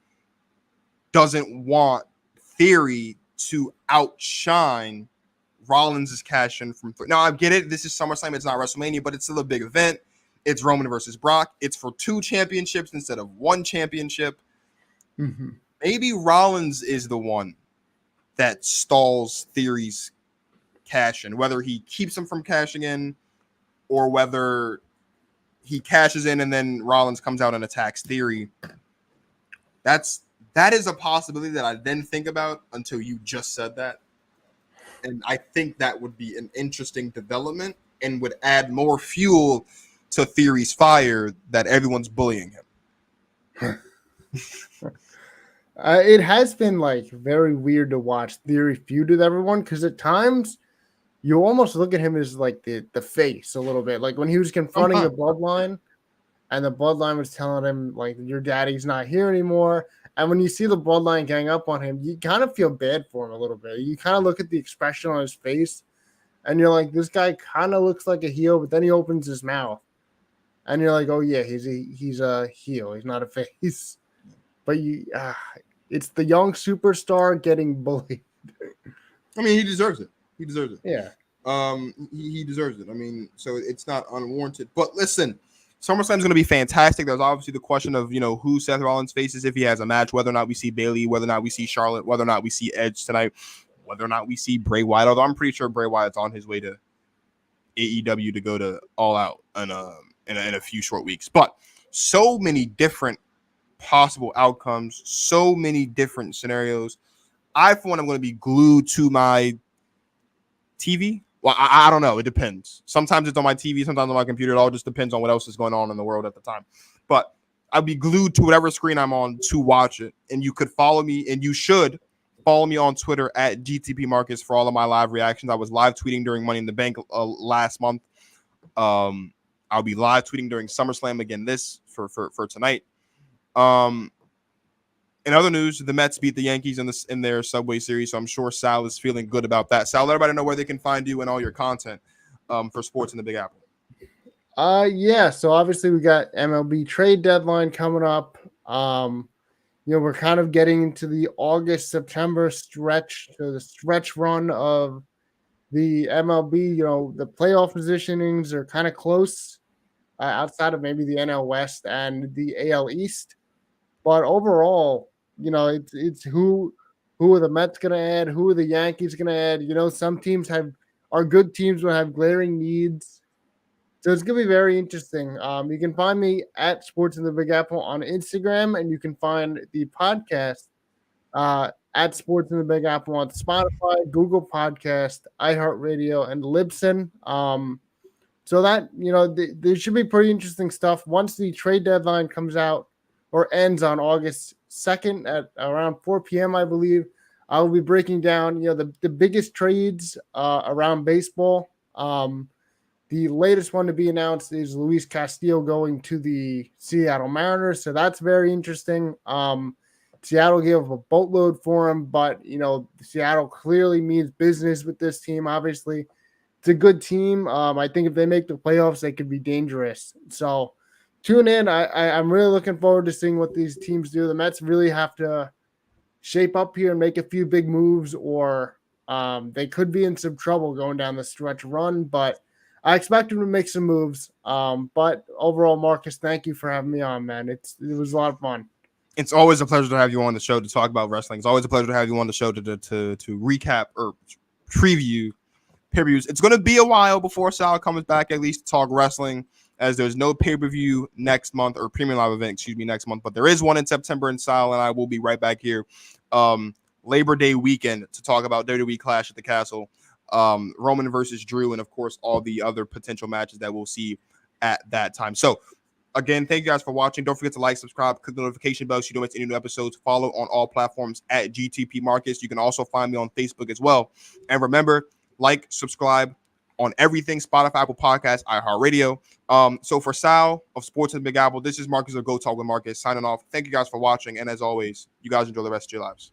doesn't want Theory to outshine Rollins' cash in from Now, I get it. This is SummerSlam. It's not WrestleMania, but it's still a big event. It's Roman versus Brock. It's for 2 championships instead of 1 championship. Mm-hmm. Maybe Rollins is the one that stalls Theory's cash in, whether he keeps him from cashing in or whether he cashes in and then Rollins comes out and attacks Theory. That is a possibility that I didn't think about until you just said that. And I think that would be an interesting development and would add more fuel to Theory's fire that everyone's bullying him. It has been like very weird to watch Theory feud with everyone because at times you almost look at him as like the face a little bit. Like when he was confronting the Bloodline and the Bloodline was telling him like your daddy's not here anymore. And when you see the Bloodline gang up on him, you kind of feel bad for him a little bit. You kind of look at the expression on his face and you're like, this guy kind of looks like a heel, but then he opens his mouth and you're like, oh yeah, he's a heel. He's not a face. But it's the young superstar getting bullied. I mean, he deserves it. He deserves it. Yeah. He deserves it. I mean, so it's not unwarranted. But listen, SummerSlam is going to be fantastic. There's obviously the question of, who Seth Rollins faces if he has a match, whether or not we see Bayley, whether or not we see Charlotte, whether or not we see Edge tonight, whether or not we see Bray Wyatt. Although I'm pretty sure Bray Wyatt's on his way to AEW to go to All Out in a few short weeks. But so many different possible outcomes, so many different scenarios. I, for one, am going to be glued to my TV. Well, I don't know. It depends. Sometimes it's on my TV, sometimes on my computer. It all just depends on what else is going on in the world at the time. But I'll be glued to whatever screen I'm on to watch it. And you could follow me, and you should follow me on Twitter at GTP Marcus for all of my live reactions. I was live tweeting during Money in the Bank last month. I'll be live tweeting during SummerSlam again for tonight. In other news, the Mets beat the Yankees in their Subway Series, so I'm sure Sal is feeling good about that. Sal, let everybody know where they can find you and all your content for sports in the Big Apple. Yeah. So obviously we got MLB trade deadline coming up. We're kind of getting into the August-September stretch, so the stretch run of the MLB. The playoff positionings are kind of close outside of maybe the NL West and the AL East. But overall, it's who are the Mets going to add? Who are the Yankees going to add? Some teams are good teams will have glaring needs. So it's going to be very interesting. You can find me at Sports in the Big Apple on Instagram, and you can find the podcast at Sports in the Big Apple on Spotify, Google Podcast, iHeartRadio, and Libsyn. So that, there should be pretty interesting stuff once the trade deadline comes out or ends on August 2nd at around 4 p.m., I believe. I will be breaking down, the biggest trades around baseball. The latest one to be announced is Luis Castillo going to the Seattle Mariners, so that's very interesting. Seattle gave a boatload for him, but, Seattle clearly means business with this team, obviously. It's a good team. I think if they make the playoffs, they could be dangerous. So tune in. I'm really looking forward to seeing what these teams do. The Mets really have to shape up here and make a few big moves, or they could be in some trouble going down the stretch run. But I expect them to make some moves. But overall, Marcus, thank you for having me on, man. It was a lot of fun. It's always a pleasure to have you on the show to talk about wrestling. It's always a pleasure to have you on the show to recap or preview pay-per-views. It's going to be a while before Sal comes back, at least to talk wrestling, as there's no pay-per-view next month, or premium live event, next month. But there is one in September, and Sal and I will be right back here Labor Day weekend to talk about WWE Clash at the Castle, Roman versus Drew, and, of course, all the other potential matches that we'll see at that time. So, again, thank you guys for watching. Don't forget to like, subscribe, click the notification bell so you don't miss any new episodes. Follow on all platforms at GTP Marcus. You can also find me on Facebook as well. And remember, like, subscribe on everything: Spotify, Apple Podcasts, iHeartRadio. So for Sal of Sports in the Big Apple, this is Marcus of Go Talk with Marcus signing off. Thank you guys for watching. And as always, you guys enjoy the rest of your lives.